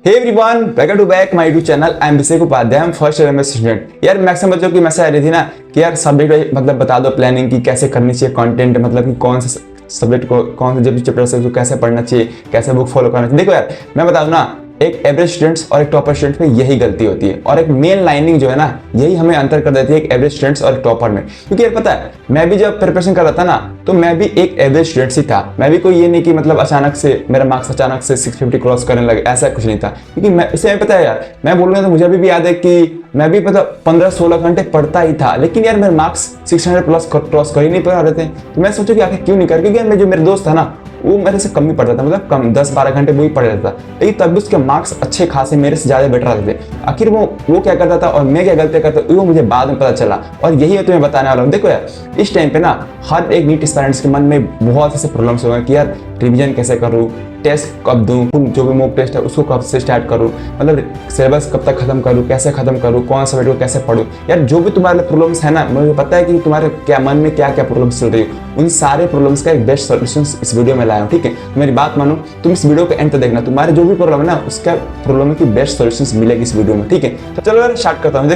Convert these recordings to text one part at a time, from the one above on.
Hey everyone, welcome to back my YouTube channel. I am Abhishek Upadhyay, I am first year MS student. यार maximum बच्चों की message आ रही थी ना कि यार सब्जेक्ट मतलब बता दो प्लानिंग की कैसे करनी चाहिए, कंटेंट मतलब कि कौन से सब्जेक्ट को कौन से चैप्टर से कैसे पढ़ना चाहिए, कैसे बुक फॉलो करना चाहिए। देखो यार मैं बताऊँ ना, एक एवरेज स्टूडेंट्स और एक टॉपर स्टूडेंट में यही गलती होती है और एक मेन लाइनिंग जो है ना यही हमें अंतर कर देती है एक एवरेज स्टूडेंट्स और एक टॉपर में। क्योंकि यार पता है मैं भी जब प्रिपरेशन कर रहा था ना तो मैं भी एक एवरेज स्टूडेंट ही था। मैं भी कोई ये नहीं कि मतलब अचानक से मेरा मार्क्स अचानक से 650 क्रॉस करने लगे, ऐसा कुछ नहीं था। क्योंकि मैं इसे पता है यार, मैं बोलूँगा तो मुझे अभी भी याद है कि मैं भी मतलब 15-16 घंटे पढ़ता ही था, लेकिन यार मेरे मार्क्स 600 प्लस क्रॉस कर ही नहीं पा रहे थे। तो मैं सोचा कि आखिर क्यों नहीं कर, क्योंकि यार जो मेरे दोस्त था ना वो मेरे से कम ही पढ़ता था, मतलब कम 10-12 घंटे वो ही पढ़ रहा था, लेकिन तब भी उसके मार्क्स अच्छे खासे मेरे से ज़्यादा बेटर आते थे। आखिर वो क्या करता था और मैं क्या गलती करता था वो मुझे बाद में पता चला, और यही है तुम्हें बताने वाला हूँ। देखो यार इस टाइम पे ना हर एक नीट एस्पायरेंट्स के मन में बहुत ऐसे प्रॉब्लम्स हो गए कि यार रिवीजन कैसे करूँ, टेस्ट कब दूँ, जो भी मॉक टेस्ट है उसको कब से स्टार्ट करूँ, मतलब सिलेबस कब तक खत्म करूँ, कैसे खत्म करूँ, कौन सा वीडियो कैसे पढ़ूँ। यार जो भी तुम्हारे प्रॉब्लम्स है ना, मुझे पता है कि तुम्हारे क्या मन में क्या क्या प्रॉब्लम्स चल रही हो, उन सारे प्रॉब्लम्स का एक बेस्ट सॉल्यूशन इस वीडियो में लाया हूँ। ठीक है, तो मेरी बात मानो, तुम इस वीडियो को एंड तक देखना, तुम्हारे जो भी प्रॉब्लम है ना उसका प्रॉब्लम की बेस्ट सॉल्यूशन मिलेगी इस वीडियो में। ठीक है, तो चलो यार स्टार्ट करता हूँ।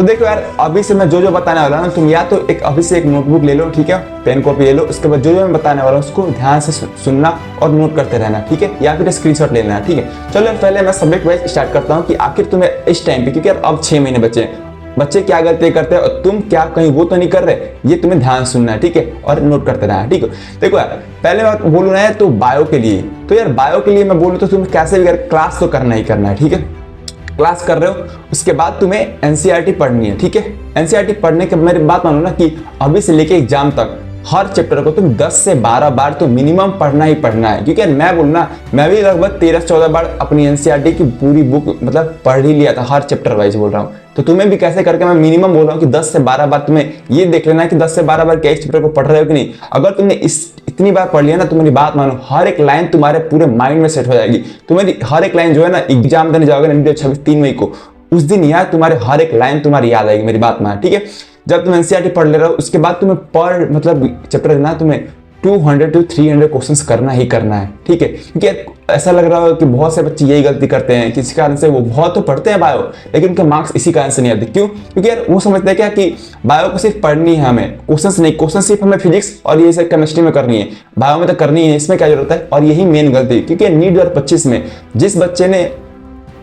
देखो यार अभी से मैं जो बताने वाला हूँ ना, तुम या तो अभी से एक नोटबुक ले लो, ठीक है, पेन कॉपी ले लो, उसके बाद जो मैं बताने वाला हूँ उसको ध्यान से सुनना और नोट करते रहना, ठीक है, या फिर स्क्रीनशॉट ले लेना। ठीक है, चलो यार पहले मैं सब्जेक्ट वाइज स्टार्ट करता हूँ कि आखिर तुम्हें इस टाइम पे, क्योंकि यार अब 6 महीने बच्चे क्या गलती करते हैं और तुम क्या कहीं वो तो नहीं कर रहे, ये तुम्हें ध्यान सुनना है, ठीक है, और नोट करते रहना। ठीक है, देखो यार पहले बात बोलूँ ना तो बायो के लिए, तो यार बायो के लिए मैं बोलूँ तो तुम्हें कैसे भी क्लास तो करना ही करना है। ठीक है, क्लास कर रहे हो उसके बाद तुम्हें एनसीईआरटी पढ़नी है। ठीक है, एनसीईआरटी पढ़ने के मेरी बात मानो ना कि अभी से लेके एग्जाम तक हर चैप्टर को तुम 10 से 12 बार तो मिनिमम पढ़ना ही पढ़ना है। क्योंकि मैं बोलूँ ना, मैं भी लगभग 13-14 बार अपनी एनसीईआरटी की पूरी बुक मतलब पढ़ ही लिया था, हर चैप्टर वाइज बोल रहा हूँ। तो तुम्हें भी कैसे करके मैं मिनिमम बोल रहा हूँ कि 10 से 12 बार तुम्हें ये देख लेना है कि 10 से 12 बार क्या एक चैप्टर को पढ़ रहे हो कि नहीं। अगर तुमने इतनी बार पढ़ लिया ना तो मेरी बात मानो, हर एक लाइन तुम्हारे पूरे माइंड में सेट हो जाएगी। तुम्हारी हर एक लाइन जो है ना, एग्जाम देने जाओगे ना 3 मई को, उस दिन यार तुम्हारे हर एक लाइन तुम्हारी याद आएगी। मेरी बात मान, ठीक है, जब तुम एनसीईआरटी पढ़ ले रहे हो उसके बाद तुम्हें पर मतलब चैप्टर ना तुम्हें 200 to 300 क्वेश्चंस करना ही करना है। ठीक है, क्योंकि ऐसा लग रहा है कि बहुत से बच्चे यही गलती करते हैं, किसी कारण से वो बहुत तो पढ़ते हैं बायो, लेकिन उनके मार्क्स इसी कारण से नहीं आते। क्यों? क्योंकि यार वो समझते हैं क्या कि बायो को सिर्फ पढ़नी है हमें, क्वेश्चंस नहीं, क्वेश्चन सिर्फ हमें फिजिक्स और ये सब केमिस्ट्री में करनी है, बायो में तो करनी है, इसमें क्या जरूरत है। और यही मेन गलती, क्योंकि नीट 2025 में जिस बच्चे ने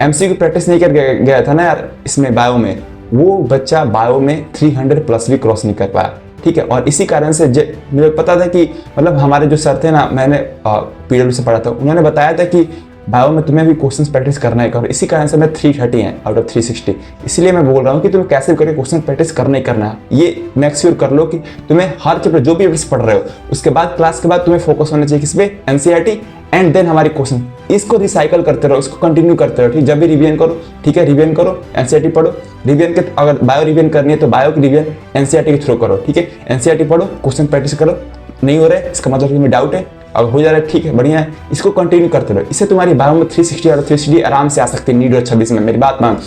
एमसीक्यू प्रैक्टिस नहीं कर गया था ना यार इसमें बायो में, वो बच्चा बायो में 300 प्लस भी क्रॉस नहीं कर पाया। ठीक है, और इसी कारण से मुझे पता था कि मतलब हमारे जो सर थे ना, मैंने पीडब्ल्यू से पढ़ा था, उन्होंने बताया था कि बायो में तुम्हें भी क्वेश्चन प्रैक्टिस करना है। इसी कारण से मैं 330 हैं आउट ऑफ 360। इसलिए मैं बोल रहा हूँ कि तुम्हें कैसे करके क्वेश्चन प्रैक्टिस करना ही करना है। ये मेक श्योर कर लो कि तुम्हें हर चैप्टर जो भी पढ़ रहे हो उसके बाद क्लास के बाद तुम्हें फोकस होना चाहिए किस पे, एनसीईआरटी एंड देन हमारी क्वेश्चन। इसको रिसाइकल करते रहो, इसको कंटिन्यू करते रहो। ठीक, जब भी रिवीजन करो, ठीक है, रिवीजन करो, एनसीईआरटी पढ़ो, रिवीजन के अगर बायो रिवीजन करनी है तो बायो की रिवीजन एनसीईआरटी के थ्रू करो। ठीक है, एनसीईआरटी पढ़ो, क्वेश्चन प्रैक्टिस करो, नहीं हो रहा है इसका मतलब तुम्हें डाउट है, अब हो जा रहा है, ठीक है, बढ़िया है, इसको कंटिन्यू करते रहो। इससे तुम्हारी बायो में 360 और 360 आराम से आ सकती है नीट 2026 में। मेरी बात मान,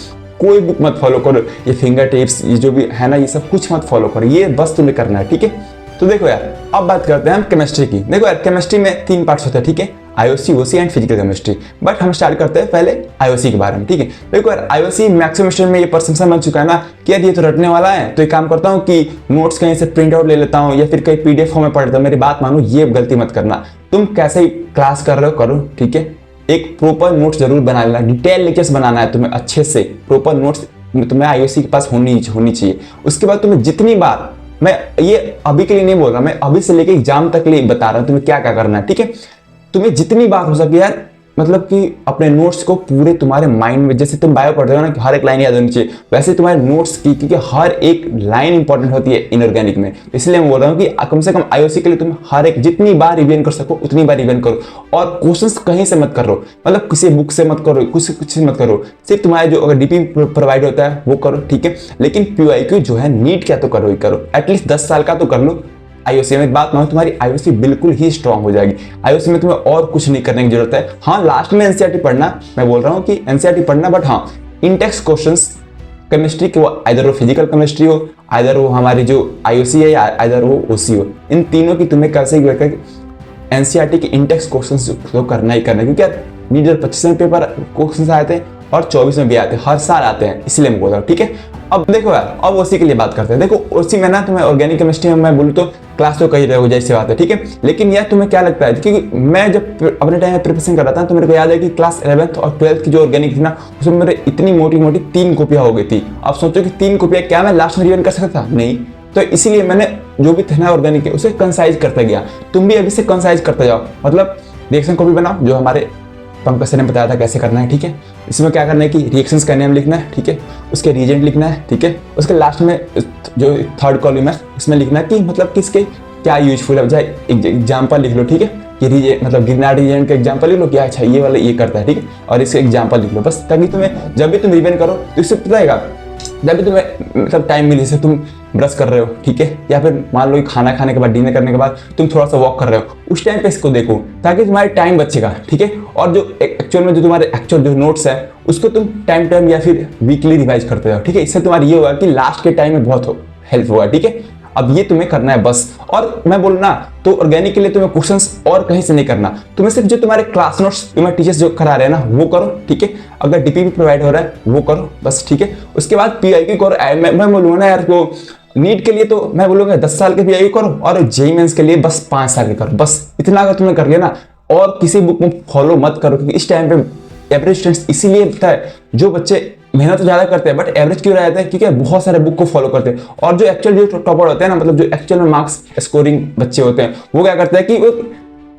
कोई बुक मत फॉलो करो, ये फिंगर टिप्स ये जो भी है ना ये सब कुछ मत फॉलो करो, ये बस तुम्हें करना है। ठीक है, तो देखो यार अब बात करते हैं हम केमिस्ट्री की। देखो यार केमिस्ट्री में 3 पार्ट्स होते हैं, ठीक है, IOC, OC and physical chemistry. But हम स्टार्ट करते हैं पहले आईओसी के बारे में। ठीक है, देखो यार आईओसी मैक्सिमम स्टूडेंट में ये परसेप्शन बन चुका है ना कि यार ये तो रटने वाला है, तो एक काम करता हूँ कि नोट्स कहीं से प्रिंट आउट ले लेता हूँ या फिर कहीं पीडीएफ फॉर्म में पढ़ लेता हूँ। मेरी बात मानो, ये गलती मत करना। तुम कैसे ही क्लास कर रहे हो करो, ठीक है, एक प्रॉपर नोट्स जरूर बना लेना, डिटेल लेक्चर्स बनाना है तुम्हें अच्छे से, प्रॉपर नोट्स तुम्हें आईओसी के पास होनी चाहिए। उसके बाद तुम्हें जितनी बार, मैं ये अभी के लिए नहीं बोल रहा, मैं अभी से लेके एग्जाम तक के लिए बता रहा हूँ तुम्हें क्या क्या करना है। ठीक है, तुम्हें जितनी बार हो सके यार मतलब कि अपने नोट्स को पूरे तुम्हारे माइंड में, जैसे तुम बायो पढ़ रहे हो ना कि हर एक लाइन याद होनी चाहिए, वैसे तुम्हारे नोट्स की, क्योंकि हर एक लाइन इंपॉर्टेंट होती है इनऑर्गेनिक में। इसलिए मैं बोल रहा हूँ कि कम से कम आईओसी के लिए तुम हर एक जितनी बार रिवीजन कर सको उतनी बार रिवीजन करो, और क्वेश्चंस कहीं से मत करो, मतलब किसी बुक से मत करो, कुछ मत करो, सिर्फ तुम्हारे जो अगर डीपी प्रोवाइड होता है वो करो। ठीक है, लेकिन पीवाईक्यू जो है नीट क्या तो करो ही करो, एटलीस्ट 10 साल का तो कर लो। आईओसी में बात मानो, तुम्हारी आईओसी बिल्कुल ही स्ट्रांग हो जाएगी। आईओसी में तुम्हें और कुछ नहीं करने की जरूरत है। हाँ, लास्ट में एनसीईआरटी पढ़ना, मैं बोल रहा हूँ कि एनसीईआरटी पढ़ना, बट हाँ इंटेक्स क्वेश्चंस केमिस्ट्री के, वो आइदर वो फिजिकल केमिस्ट्री हो, आइदर वो हमारी जो आईओसी है, या आइदर वो ओसी हो, इन तीनों की तुम्हें कैसे एनसीईआरटी के इंटेक्स क्वेश्चंस तो करना ही करना है। क्योंकि नीट 2025 में पेपर क्वेश्चन आए थे और 24 में भी आते हैं, हर साल आते हैं, इसलिए मैं बोल रहा हूँ। ठीक है, अब देखो यार, अब उसी के लिए बात करते हैं। देखो उसी में ना तुम्हें ऑर्गेनिक केमिस्ट्री में मैं बोलूँ तो क्लास तो कही रहे हो, जैसी बात है। ठीक है, लेकिन यार तुम्हें क्या लगता है, क्योंकि मैं जब अपने टाइम में प्रिपरेशन कर रहा था तो मेरे को याद है कि क्लास 11th और 12th की जो ऑर्गेनिक थी ना, उसमें मेरे इतनी मोटी मोटी 3 कॉपियां हो गई थी। अब सोचो कि 3 कॉपियां क्या मैं लास्ट में रिवीजन कर सकता था? नहीं। तो इसीलिए मैंने जो भी था ना ऑर्गेनिक है उसे कंसाइज करता गया। तुम भी अभी से कंसाइज करते जाओ, मतलब रिएक्शन कॉपी बनाओ जो हमारे पंकज सर ने बताया था कैसे करना है। ठीक है, इसमें क्या करना है कि रिएक्शंस का नेम लिखना है। ठीक है, उसके रीजेंट लिखना है। ठीक है, उसके लास्ट में जो थर्ड कॉलम है उसमें लिखना है कि मतलब किसके क्या यूजफुल है, चाहे एग्जाम्पल लिख लो। ठीक है, कि रीजेंट मतलब गिरनार रीजेंट का एग्जाम्पल लिख लो, क्या अच्छा ये वाला ये करता है। ठीक है, और इसके एग्जाम्पल लिख लो बस, ताकि तुम्हें जब भी तुम रिवीजन करो तो इससे पता रहेगा। जब भी तुम्हें मतलब टाइम मिले, जैसे तुम ब्रश कर रहे हो, ठीक है, या फिर मान लो कि खाना खाने के बाद, डिनर करने के बाद तुम थोड़ा सा वॉक कर रहे हो, उस टाइम पे इसको देखो ताकि तुम्हारे टाइम बचेगा। ठीक है, और जो एक्चुअल में जो तुम्हारे एक्चुअल जो नोट्स है उसको तुम टाइम या फिर वीकली रिवाइज करते जाओ। ठीक है, इससे तुम्हारा ये होगा कि लास्ट के टाइम में बहुत हेल्प होगा। ठीक है, अब ये तुम्हें करना है बस। और मैं बोलूँ ना तो ऑर्गेनिक के लिए तुम्हें क्वेश्चंस और कहीं से नहीं करना, तुम्हें सिर्फ जो तुम्हारे क्लास नोट्स तुम्हारे टीचर्स जो करा रहे हैं ना वो करो। ठीक है, अगर डीपीपी प्रोवाइड हो रहा है वो करो बस। ठीक है, उसके बाद पीआईक्यू करो। मैं बोलूँगा ना यार, वो नीट के लिए तो मैं बोलूँगा 10 साल के पीआईक्यू करो, और जेईई मेंस के लिए बस 5 साल के करो बस। इतना अगर तुमने कर लिया ना, और किसी बुक में फॉलो मत करो, क्योंकि इस टाइम पे एवरेज स्टूडेंट्स इसीलिए होता है, जो बच्चे मेहनत तो ज्यादा करते हैं बट एवरेज क्यों रहते हैं, क्योंकि बहुत सारे बुक को फॉलो करते हैं। और जो एक्चुअल जो टॉपर होते हैं ना, मतलब जो एक्चुअल में मार्क्स स्कोरिंग बच्चे होते हैं, वो क्या करते हैं कि वो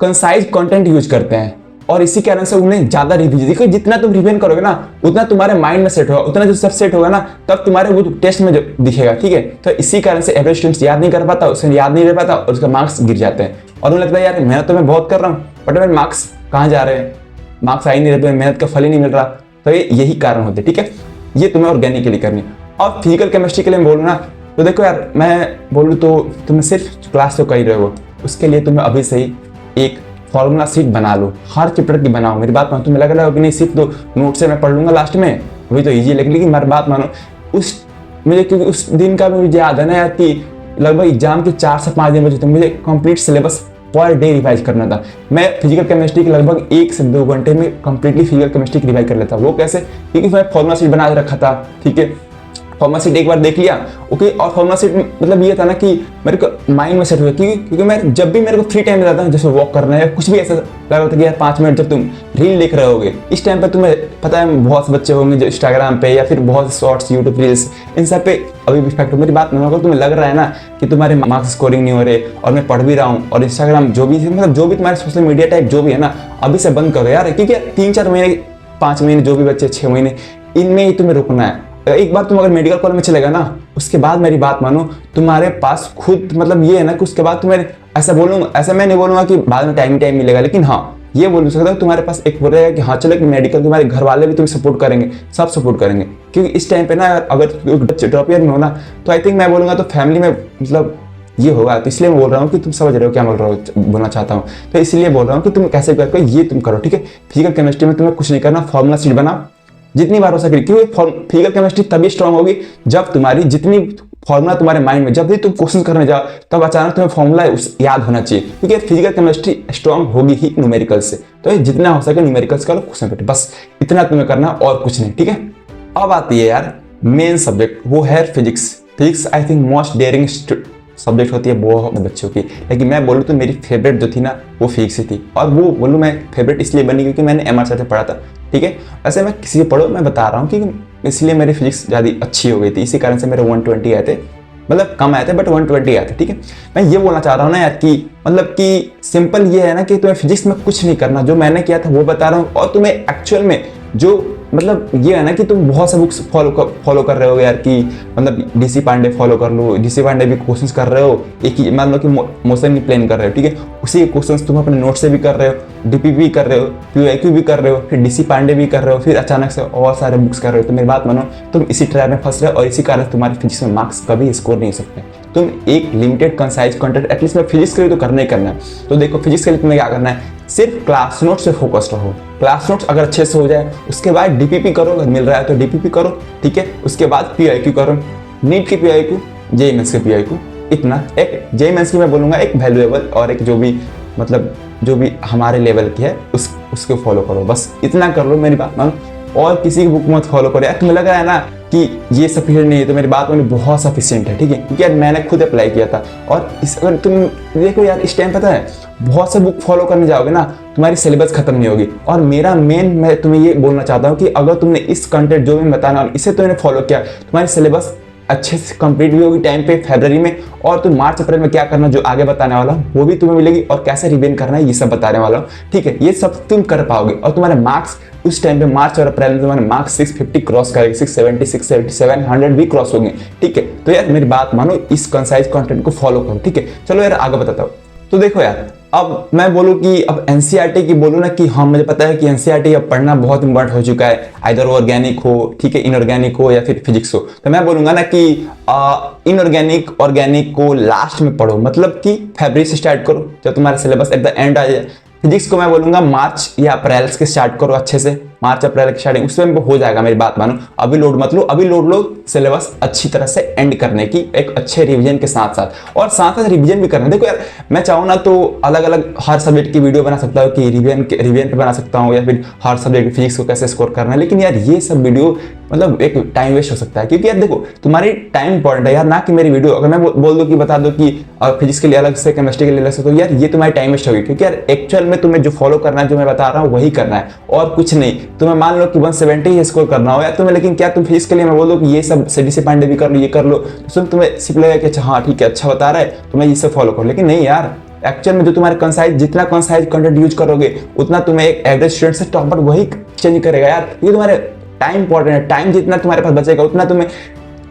कंसाइज कंटेंट यूज करते हैं, और इसी कारण से उन्हें ज्यादा रिवीजन। देखो जितना तुम रिवीजन करोगे ना उतना तुम्हारे माइंड में सेट होगा, उतना जो सब सेट होगा ना तब तुम्हारे वो टेस्ट में जो दिखेगा। ठीक है, तो इसी कारण से एवरेज स्टूडेंट्स याद नहीं कर पाता, उसे याद नहीं रह पाता और उसका मार्क्स गिर जाते हैं। और उन्हें लगता है यार मेहनत तो मैं बहुत कर रहा हूँ बट मेरे मार्क्स कहाँ जा रहे हैं, मार्क्स आ ही नहीं रहे, मेहनत का फल ही नहीं मिल रहा। तो यही कारण होते हैं। ठीक है, ये तुम्हें ऑर्गेनिक के लिए करनी है। और फिजिकल केमिस्ट्री के लिए मैं बोलूँ ना तो देखो यार, मैं बोलूँ तो तुम्हें सिर्फ क्लास तो कर ही रहे हो, उसके लिए तुम्हें अभी से ही एक फॉर्मूला शीट बना लो, हर चैप्टर की बनाओ। मेरी बात मानो, तुम्हें लग रहा है कि नहीं सिर्फ तो नोट से मैं पढ़ लूंगा लास्ट में, वही तो ईजी लगेगी, लेकिन मेरी बात मानो उस मुझे, क्योंकि उस दिन का मुझे याद है ना यार कि लगभग एग्जाम के 4 से 5 दिन बचे थे, मुझे complete syllabus per day revise करना था। मैं फिजिकल केमिस्ट्री के लगभग 1 से 2 घंटे में कंप्लीटली फिजिकल केमिस्ट्री की रिवाइज कर लेता। वो कैसे, क्योंकि मैं फॉर्मुला शीट बना के रखा था। ठीक है, फॉर्मुला शीट एक बार देख लिया, ओके। और फॉर्मुला शीट मतलब ये था ना कि मेरे को माइंड में सेट हुआ, क्योंकि मैं जब भी मेरे को फ्री टाइम मिलता था, जैसे वॉक करना है कुछ भी ऐसा लग रहा था कि यार 5 मिनट जब तुम रील देख रहे होगे, इस टाइम पे तुम्हें पता है बहुत से बच्चे होंगे जो इंस्टाग्राम पे या फिर बहुत शॉर्ट्स यूट्यूब रील्स इन सब पे अभी भी इफेक्ट हो। मेरी बात नहीं होगा, तुम्हें लग रहा है ना कि तुम्हारे मार्क्स स्कोरिंग नहीं हो रहे और मैं पढ़ भी रहा हूँ, और इंस्टाग्राम जो भी मतलब जो भी तुम्हारे सोशल मीडिया टाइप जो भी है ना, अभी से बंद करो यार, क्योंकि 3-4 महीने 5 महीने जो भी बच्चे 6 महीने इनमें ही तुम्हें रुकना है। एक बार तुम अगर मेडिकल कॉलेज में चलेगा ना, उसके बाद मेरी बात मानो तुम्हारे पास खुद मतलब ये है ना कि उसके बाद तुम्हें ऐसा बोलूंगा, ऐसा मैं नहीं बोलूंगा कि बाद में टाइम मिलेगा, लेकिन हाँ ये बोल सकता हूँ तुम्हारे पास एक हो रहेगा कि हाँ चलो कि मेडिकल, तुम्हारे घर वाले भी तुम्हें सपोर्ट करेंगे, सब सपोर्ट करेंगे। क्योंकि इस टाइम पे ना अगर ड्रॉप ईयर में हो ना तो आई थिंक मैं बोलूंगा तो फैमिली में मतलब ये होगा। तो इसलिए मैं बोल रहा हूँ कि तुम समझ रहे हो क्या बोल रहा हूँ, बोलना चाहता हूँ। तो इसलिए बोल रहा हूँ कि तुम कैसे करके ये तुम करो। ठीक है, फिजिकल केमिस्ट्री में तुम्हें कुछ नहीं करना, फॉर्मुला शीट बनाओ जितनी बार हो सके, क्योंकि फिजिकल केमिस्ट्री तभी स्ट्रांग होगी जब तुम्हारी जितनी फॉर्मूला तुम्हारे माइंड में, जब भी तुम क्वेश्चन करने जाओ तब अचानक तुम्हें फॉर्मूला याद होना चाहिए, क्योंकि फिजिकल केमिस्ट्री स्ट्रांग होगी ही न्यूमेरिकल से। तो जितना हो सके न्यूमेरिकल्स करो, क्वेश्चन पेपर, बस इतना तुम्हें करना और कुछ नहीं। ठीक है, अब आती है यार मेन सब्जेक्ट, वो है physics. Physics I think most daring subject होती है बहुत बच्चों की, लेकिन मैं बोलूँ तो मेरी फेवरेट जो थी ना वो फिजिक्स ही थी। और वो बोलूँ मैं फेवरेट इसलिए बनी क्योंकि मैंने MR सर से पढ़ा था। ठीक है, वैसे मैं किसी से पढ़ो मैं बता रहा हूँ कि इसलिए मेरी फिजिक्स ज़्यादा अच्छी हो गई थी, इसी कारण से मेरे 120 आए थे, मतलब कम आए थे बट 120 आए थे। ठीक है, मैं ये बोलना चाह रहा हूँ ना यार कि मतलब कि सिंपल ये है ना कि तुम्हें फिजिक्स में कुछ नहीं करना, जो मैंने किया था वो बता रहा हूँ। और तुम्हें एक्चुअल में जो मतलब ये है ना कि तुम बहुत से बुक्स फॉलो कर रहे हो यार, कि मतलब DC पांडे फॉलो कर लो, DC पांडे भी क्वेश्चंस कर रहे हो, एक ही मान लो कि मोशन प्लान कर रहे हो। ठीक है, उसी क्वेश्चंस तुम अपने नोट से भी कर रहे हो, DPP भी कर रहे हो, PYQ भी कर रहे हो, फिर DC पांडे भी कर रहे हो, फिर अचानक से और सारे बुक्स कर रहे हो। तो मेरी बात मानो, तुम इसी ट्रैप में फंस रहे हो और इसी कारण तुम्हारे फिजिक्स में मार्क्स कभी स्कोर नहीं हो सकते। तुम एक लिमिटेड कंसाइज कंटेंट एटलीस्ट में फिजिक्स के लिए तो करना ही करना है। तो देखो फिजिक्स के लिए तुम्हें क्या करना है, सिर्फ क्लास नोट से फोकस्ड रहो। क्लास नोट्स अगर अच्छे से हो जाए, उसके बाद DPP करो, अगर मिल रहा है तो DPP करो। ठीक है, उसके बाद PYQ करो, नीट की PYQ, JEE मेंस की PYQ, इतना। एक JEE मेंस की मैं बोलूँगा एक वैल्यूएबल और एक जो भी मतलब जो भी हमारे लेवल की है उसको फॉलो करो, बस इतना कर लो, मेरी बात मानो, और किसी की बुक मत फॉलो करो यार। तुम्हें लग रहा है ना कि ये सफिशिएंट नहीं है, तो मेरी बात मानो बहुत सफिशिएंट है, ठीक है, क्योंकि यार मैंने खुद अप्लाई किया था। और अगर तुम देखो यार, इस टाइम पता है बहुत से बुक फॉलो करने जाओगे ना, तुम्हारी सिलेबस खत्म नहीं होगी। और मैं तुम्हें ये बोलना चाहता हूँ कि अगर तुमने इस कंटेंट जो भी बताना इसे तुमने फॉलो किया, तुम्हारी सिलेबस अच्छे से कंप्लीट भी होगी टाइम पे फरवरी में, और तुम मार्च अप्रैल में क्या करना जो आगे बताने वाला हूँ वो भी तुम्हें मिलेगी, और कैसे रिवीजन करना है ये सब बताने वाला हूँ, ठीक है। ये सब तुम कर पाओगे, और तुम्हारे मार्क्स उस टाइम पे मार्च और अप्रैल में तुम्हारे मार्क्स 650 क्रॉस करेंगे, 670, 677, 100 भी क्रॉस होंगे, ठीक है। तो यार मेरी बात मानो, इस कंसाइज कंटेंट को फॉलो करो, ठीक है। चलो यार आगे बताता हूँ। तो देखो यार, अब मैं बोलूँ कि अब एनसीईआरटी की बोलूँ ना, कि हाँ मुझे पता है कि एनसीईआरटी अब पढ़ना बहुत इंपॉर्टेंट हो चुका है, आइदर ऑर्गेनिक हो, ठीक है, इनऑर्गेनिक हो या फिर फिजिक्स हो। तो मैं बोलूंगा ना कि इनऑर्गेनिक ऑर्गेनिक को लास्ट में पढ़ो, मतलब कि फरवरी से स्टार्ट करो जब तुम्हारा सिलेबस एट द एंड आ जाए। फिजिक्स को मैं बोलूंगा मार्च या अप्रैल के स्टार्ट करो अच्छे से, मार्च अप्रैल की स्टार्टिंग उसमें हो जाएगा, मेरी बात मानो। अभी लोड मत लो, अभी लोड लो सिलेबस अच्छी तरह से एंड करने की, एक अच्छे रिवीजन के साथ साथ, और साथ साथ रिवीजन भी करना। देखो यार, मैं चाहूँ ना तो अलग अलग हर सब्जेक्ट की वीडियो बना सकता हूँ, कि रिवीजन पे बना सकता हूँ, या फिर हर सब्जेक्ट फिजिक्स को कैसे स्कोर करना है, लेकिन यार ये सब वीडियो मतलब एक टाइम वेस्ट हो सकता है। क्योंकि यार देखो, तुम्हारी टाइम इंपॉर्टेंट है यार, ना कि मेरी वीडियो। अगर मैं बोल दूँ कि बता दो कि फिजिक्स के लिए अलग से, केमिस्ट्री के लिए अलग से, तो यार ये तुम्हारी टाइम वेस्ट होगी। क्योंकि यार एक्चुअल में तुम्हें जो फॉलो करना है, जो मैं बता रहा हूँ वही करना है, और कुछ नहीं। तुम्हें मान लो कि 170 ही स्कोर करना हो यार तुम्हें, लेकिन क्या तुम फिजिक्स के लिए मैं बोल दूँ कि ये सब सी पांडे भी कर लो, ये कर लो, तो तुम्हें सिर्फ लगेगा कि अच्छा हाँ ठीक है, अच्छा बता रहा है तो मैं इसे फॉलो करो। लेकिन नहीं यार, एक्चुअल में जो तुम्हारे कंसाइज, जितना कंसाइज कंटेंट यूज करोगे, उतना तुम्हें एक एवरेज स्टूडेंट से टॉपर वही चेंज करेगा यार। ये तुम्हारे टाइम इंपॉर्टेंट है, टाइम जितना तुम्हारे पास बचेगा उतना तुम्हें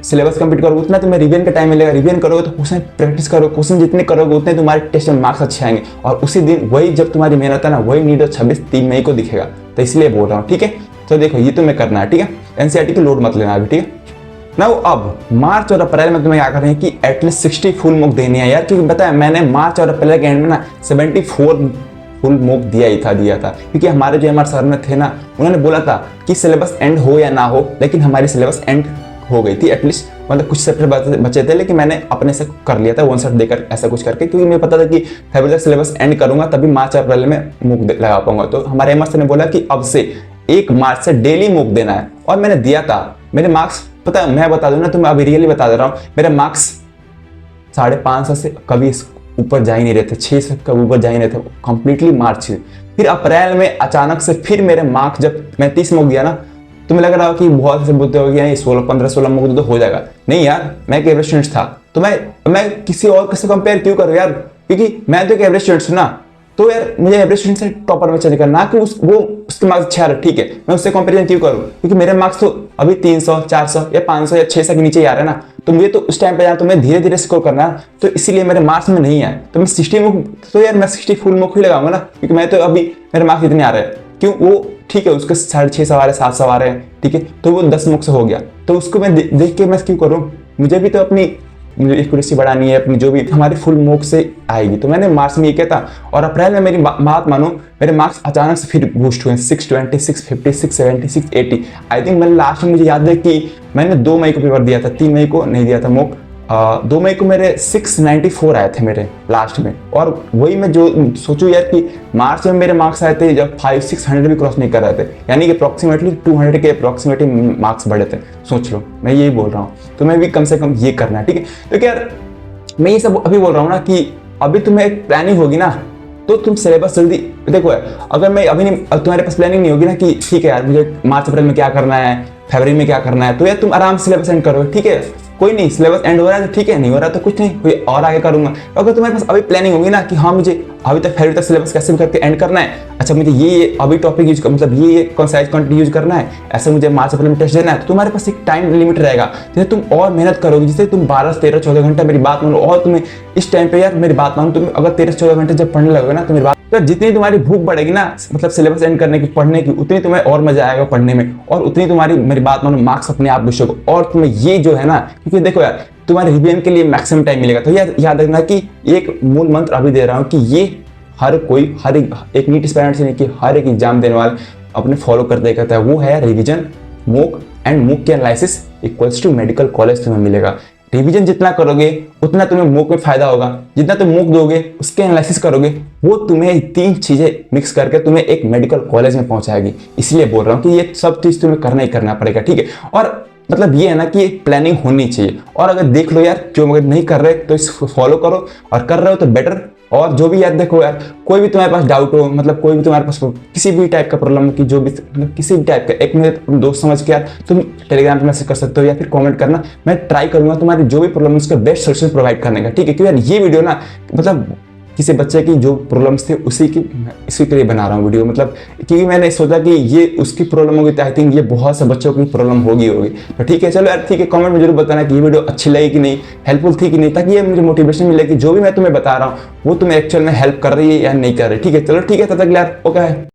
सिलेबस कंप्लीट करोगे, उतना तुम्हें रिवीजन का टाइम मिलेगा। रिवीजन करोगे तो क्वेश्चन प्रैक्टिस करोगे, क्वेश्चन जितने करोगे उतने तुम्हारे टेस्ट में मार्क्स अच्छे आएंगे, और उसी दिन वही जब तुम्हारी मेहनत है ना, वही नीट 26 मई को दिखेगा। तो इसलिए बोल रहा हूँ, ठीक है। तो देखो ये तुम्हें करना है, ठीक है। एनसीईआरटी की लोड मत लेना अभी, ठीक है ना। अब मार्च और अप्रैल में तुम्हें क्या करना है कि एटलीस्ट 60 फुल मॉक देनी है यार। क्योंकि पता है मैंने मार्च और अप्रैल के एंड में ना 74 फुल मॉक दिया था। क्योंकि हमारे जो एमआर सर में थे ना, उन्होंने बोला था कि सिलेबस एंड हो या ना हो, लेकिन हमारी सिलेबस एंड हो गई थी एटलीस्ट, मतलब कुछ चैप्टर बचे थे, लेकिन मैंने अपने से कर लिया था 1 सेट देकर, ऐसा कुछ करके। क्योंकि मुझे पता था कि फरवरी सिलेबस एंड करूंगा तभी मार्च अप्रैल में मूक लगा पाऊंगा। तो हमारे एमआर सर ने बोला कि अब से 1 मार्च से डेली मूक देना है, और मैंने दिया था। मेरे मार्क्स पता है, मैं बता दूं ना, तो मैं अभी रियली बता दे रहा हूँ, मेरे मार्क्स 550 से कभी ऊपर जा ही नहीं रहे थे, 6 से कभी ऊपर जा ही नहीं थे कंप्लीटली मार्च से। फिर अप्रैल में अचानक से फिर मेरे मार्क्स, जब मैं 30 मॉक दिया ना, तो मुझे लग रहा हो कि बहुत से बोलते हो कि नहीं 16-15-16 मॉक तो हो जाएगा। नहीं यार, मैं एक एवरेज स्टूडेंट था, तो मैं किसी और से कंपेयर क्यों करूँ यार, क्योंकि मैं तो एक एवरेज स्टूडेंट हूँ ना। तो यार मुझे एवरेज स्टूडेंट से टॉपर में चेंज करना, कि उसके मार्क्स अच्छा है, ठीक है, मैं उससे कंपेरिजन क्यों करूँ। क्योंकि मेरे मार्क्स तो अभी 300, 400 या 500 या 600 के नीचे ही आ रहे हैं ना, तो मुझे तो उस टाइम पे जाना, तो मैं धीरे धीरे स्कोर करना है। तो इसीलिए मेरे मार्क्स में नहीं आए, तो मैं 60 मुख, तो यार मैं 60 फुल मुख ही लगाऊंगा ना, क्योंकि मैं तो अभी मेरे मार्क्स इतने आ रहे हैं। क्यों, वो ठीक है, उसके 650 आ रहे हैं, 700 आ रहे हैं, ठीक है, तो वो 10 मुख से हो गया, तो उसको मैं देख के मैं क्यों करूँ। मुझे भी तो अपनी एक्यूरेसी बढ़ानी है, अपनी जो भी हमारी फुल मॉक से आएगी। तो मैंने मार्च में ये किया था, और अप्रैल में मेरी बात मानो, मेरे मार्क्स अचानक से फिर बूस्ट हुए, 620, 650, 670, 680। आई थिंक मैंने लास्ट में, मुझे याद है कि मैंने 2 मई को पेपर दिया था, 3 मई को नहीं दिया था मॉक। 2 मई को मेरे 694 आए थे मेरे लास्ट में। और वही मैं जो सोचूं यार कि मार्च में मेरे मार्क्स आए थे जब 500-600 भी क्रॉस नहीं कर रहे थे, यानी कि अप्रॉक्सीमेटली 200 के अप्रॉक्सीमेटली मार्क्स बढ़े थे। सोच लो, मैं यही बोल रहा हूँ, तो मैं भी कम से कम ये करना है, ठीक है। तो यार मैं ये सब अभी बोल रहा हूँ ना, कि अभी तुम्हें एक प्लानिंग होगी ना, तो तुम सिलेबस जल्दी देखो यार। अगर मैं अभी नहीं, तुम्हारे पास प्लानिंग नहीं होगी ना कि ठीक है यार मुझे मार्च अप्रैल में क्या करना है, फरवरी में क्या करना है, तो यार तुम आराम से सिलेबस एंड करो, ठीक है। कोई नहीं, सिलेबस एंड हो रहा है तो ठीक है, नहीं हो रहा तो कुछ नहीं, कोई और आगे करूंगा। अगर तुम्हारे पास अभी प्लानिंग होगी ना कि हाँ मुझे अभी तक फरवरी तक सिलेबस कैसे भी करके एंड करना है, अच्छा मुझे ये अभी टॉपिक यूज कर, मतलब ये कंसाइज कंटेंट यूज करना है, ऐसे मुझे मार्च अप्रैल में टेस्ट देना है, तो तुम्हारे पास एक टाइम लिमिट रहेगा, जिससे तुम और मेहनत करोगे, जिससे तुम 12-13-14 घंटा, मेरी बात मानो। और तुम्हें इस टाइम पे यार मेरी बात मानो, तुम अगर 13-14 घंटे जब पढ़ने लगोगे ना, तो मेरी बात, तो जितनी तुम्हारी भूख बढ़ेगी ना, मतलब सिलेबस एंड करने की, पढ़ने की, उतनी तुम्हें और मजा आएगा पढ़ने में, और उतनी तुम्हारी, मेरी बात मानो, मार्क्स अपने आप बुशोगे। और तुम्हें ये जो है ना, क्योंकि देखो यार तुम्हारे रिवीजन के लिए मैक्सिमम टाइम मिलेगा। तो याद रखना कि एक मूल मंत्र अभी दे रहा हूँ, कि ये हर एक नीट एस्पिरेंट से नहीं, कि हर एक एग्जाम देने वाले अपने फॉलो करते कहता है, वो है रिवीजन, मॉक एंड मॉक के analysis equals to medical college तुम्हें मिलेगा। रिवीजन जितना करोगे उतना तुम्हें मूक में फायदा होगा, जितना तुम मूक दोगे उसके एनालिसिस करोगे, वो तुम्हें 3 चीजें मिक्स करके तुम्हें एक मेडिकल कॉलेज में पहुंचाएगी। इसलिए बोल रहा हूँ कि ये सब चीज तुम्हें करना ही करना पड़ेगा, ठीक है। और मतलब ये है ना कि एक प्लानिंग होनी चाहिए। और अगर देख लो यार, जो अगर नहीं कर रहे तो इसको फॉलो करो, और कर रहे हो तो बेटर। और जो भी यार देखो यार, कोई भी तुम्हारे पास डाउट हो, मतलब कोई भी तुम्हारे पास किसी भी टाइप का प्रॉब्लम की, जो भी मतलब किसी भी टाइप का, एक मेरे दोस्त समझ के यार तुम टेलीग्राम पे मैसेज कर सकते हो या फिर कमेंट करना। मैं ट्राई करूंगा तुम्हारी जो भी प्रॉब्लम है उसका बेस्ट सोल्यूशन प्रोवाइड करने का, ठीक है। क्योंकि यार ये वीडियो ना मतलब किसी बच्चे की जो प्रॉब्लम्स थे उसी के लिए बना रहा हूँ वीडियो, मतलब क्योंकि मैंने सोचा कि ये उसकी प्रॉब्लम होगी तो आई थिंक ये बहुत से बच्चों की प्रॉब्लम होगी। तो ठीक है, चलो यार ठीक है, कमेंट में जरूर बताना कि ये वीडियो अच्छी लगी कि नहीं, हेल्पफुल थी कि नहीं, ताकि ये मुझे मोटिवेशन मिले कि जो भी मैं तुम्हें बता रहा हूँ वो तुम्हें एक्चुअल में हेल्प कर रही है या नहीं कर रही। ठीक है, चलो ठीक है, तब तक यार ओके।